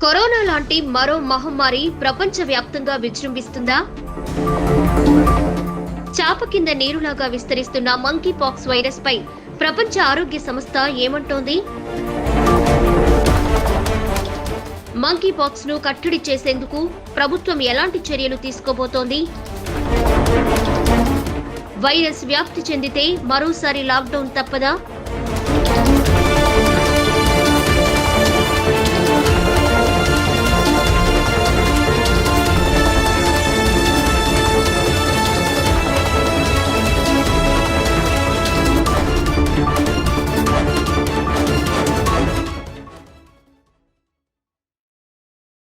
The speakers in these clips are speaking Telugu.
కరోనా లాంటి మరో మహమ్మారి ప్రపంచవ్యాప్తంగా విజృంభిస్తుందా? చాప కింద నీరులాగా విస్తరిస్తున్న మంకీ పాక్స్ వైరస్ పై ప్రపంచ ఆరోగ్య సంస్థ ఏమంటోంది? మంకీ పాక్స్ ను కట్టడి చేసేందుకు ప్రభుత్వం ఎలాంటి చర్యలు తీసుకోబోతోంది? వైరస్ వ్యాప్తి చెందితే మరోసారి లాక్డౌన్ తప్పదా?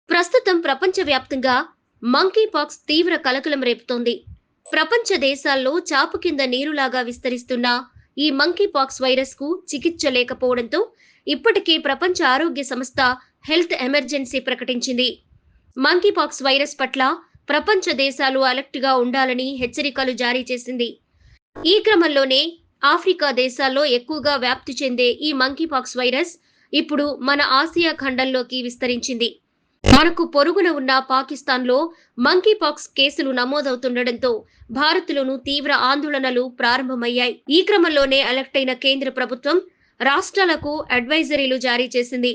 ప్రస్తుతం ప్రపంచవ్యాప్తంగా మంకీ పాక్స్ తీవ్ర కలకలం రేపుతోంది. ప్రపంచ దేశాల్లో చాపు కింద నీరులాగా విస్తరిస్తున్న ఈ మంకీ పాక్స్ వైరస్ కు చికిత్స లేకపోవడంతో ఇప్పటికే ప్రపంచ ఆరోగ్య సంస్థ హెల్త్ ఎమర్జెన్సీ ప్రకటించింది. మంకీ పాక్స్ వైరస్ పట్ల ప్రపంచ దేశాలు అలర్ట్ గా ఉండాలని హెచ్చరికలు జారీ చేసింది. ఈ క్రమంలోనే ఆఫ్రికా దేశాల్లో ఎక్కువగా వ్యాప్తి చెందే ఈ మంకీ పాక్స్ వైరస్ ఇప్పుడు మన ఆసియా ఖండంలోకి విస్తరించింది. మనకు పొరుగున ఉన్న పాకిస్తాన్లో మంకీ పాక్స్ కేసులు నమోదవుతుండటంతో భారత్లోనూ తీవ్ర ఆందోళనలు ప్రారంభమయ్యాయి. ఈ క్రమంలోనే అలర్ట్ అయిన కేంద్ర ప్రభుత్వం రాష్ట్రాలకు అడ్వైజరీలు జారీ చేసింది.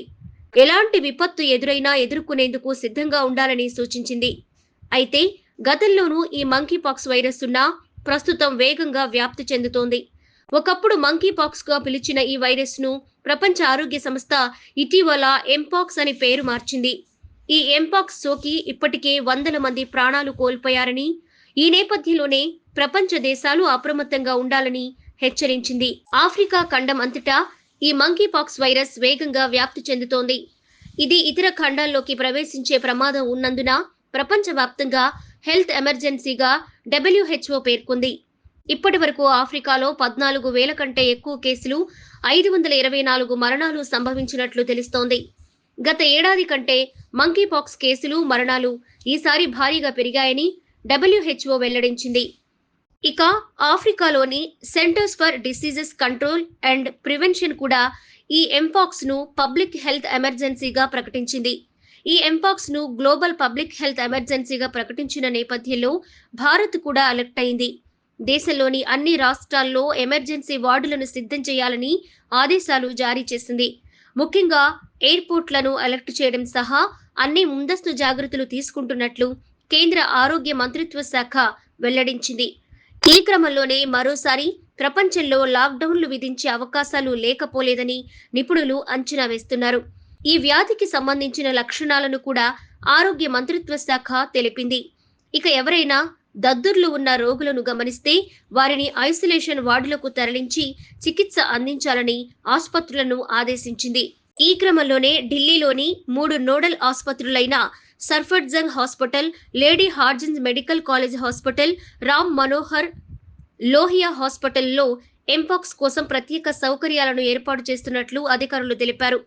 ఎలాంటి విపత్తు ఎదురైనా ఎదుర్కొనేందుకు సిద్ధంగా ఉండాలని సూచించింది. అయితే గతంలోనూ ఈ మంకీ పాక్స్ వైరస్ ఉన్నా ప్రస్తుతం వేగంగా వ్యాప్తి చెందుతోంది. ఒకప్పుడు మంకీ పాక్స్ గా పిలిచిన ఈ వైరస్ ను ప్రపంచ ఆరోగ్య సంస్థ ఇటీవల ఎంపాక్స్ అని పేరు మార్చింది. ఈ ఎంపాక్స్ సోకి ఇప్పటికే వందల మంది ప్రాణాలు కోల్పోయారని, ఈ నేపథ్యంలోనే ప్రపంచ దేశాలు అప్రమత్తంగా ఉండాలని హెచ్చరించింది. ఆఫ్రికా ఖండం అంతటా ఈ మంకీ పాక్స్ వైరస్ వేగంగా వ్యాప్తి చెందుతోంది. ఇది ఇతర ఖండాల్లోకి ప్రవేశించే ప్రమాదం ఉన్నందున ప్రపంచవ్యాప్తంగా హెల్త్ ఎమర్జెన్సీగా WHO పేర్కొంది. ఇప్పటి వరకు ఆఫ్రికాలో 14,000 కంటే ఎక్కువ కేసులు, 524 మరణాలు సంభవించినట్లు తెలుస్తోంది. గత ఏడాది కంటే మంకీ పాక్స్ కేసులు, మరణాలు ఈసారి భారీగా పెరిగాయని WHO వెల్లడించింది. ఇక ఆఫ్రికాలోని centres for diseases control and prevention కూడా ఈ ఎంపాక్స్ ను పబ్లిక్ హెల్త్ ఎమర్జెన్సీగా ప్రకటించింది. ఈ ఎంపాక్స్ ను గ్లోబల్ పబ్లిక్ హెల్త్ ఎమర్జెన్సీగా ప్రకటించిన నేపథ్యంలో భారత్ కూడా అలర్ట్ అయింది. దేశంలోని అన్ని రాష్ట్రాల్లో ఎమర్జెన్సీ వార్డులను సిద్ధం చేయాలని ఆదేశాలు జారీ చేసింది. ముఖ్యంగా ఎయిర్పోర్ట్లను అలర్ట్ చేయడం సహా అన్ని ముందస్తు జాగ్రత్తలు తీసుకుంటున్నట్లు కేంద్ర ఆరోగ్య మంత్రిత్వ శాఖ వెల్లడించింది. ఈ క్రమంలోనే మరోసారి ప్రపంచంలో లాక్డౌన్లు విధించే అవకాశాలు లేకపోలేదని నిపుణులు అంచనా వేస్తున్నారు. ఈ వ్యాధికి సంబంధించిన లక్షణాలను కూడా ఆరోగ్య మంత్రిత్వ శాఖ తెలిపింది. ఇక ఎవరైనా దద్దుర్లు ఉన్న రోగులను గమనిస్తే వారిని ఐసోలేషన్ వార్డులకు తరలించి చికిత్స అందించాలని ఆసుపత్రులను ఆదేశించింది. ఈ క్రమంలోనే ఢిల్లీలోని 3 నోడల్ ఆసుపత్రులైన Safdarjung hospital, lady Hardinge medical college hospital, Ram Manohar Lohia హాస్పిటల్లో ఎంపాక్స్ కోసం ప్రత్యేక సౌకర్యాలను ఏర్పాటు చేస్తున్నట్లు అధికారులు తెలిపారు.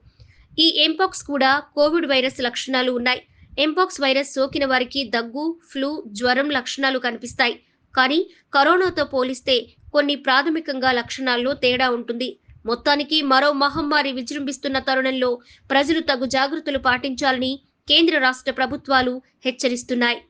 ఈ ఎంపాక్స్ కూడా కోవిడ్ వైరస్ లక్షణాలు ఉన్నాయి. ఎంపాక్స్ వైరస్ సోకిన వారికి దగ్గు, ఫ్లూ, జ్వరం లక్షణాలు కనిపిస్తాయి. కానీ కరోనాతో పోలిస్తే కొన్ని ప్రాథమికంగా లక్షణాల్లో తేడా ఉంటుంది. మొత్తానికి మరో మహమ్మారి విజృంభిస్తున్న తరుణంలో ప్రజలు తగు జాగ్రత్తలు పాటించాలని కేంద్ర రాష్ట్ర ప్రభుత్వాలు హెచ్చరిస్తున్నాయి.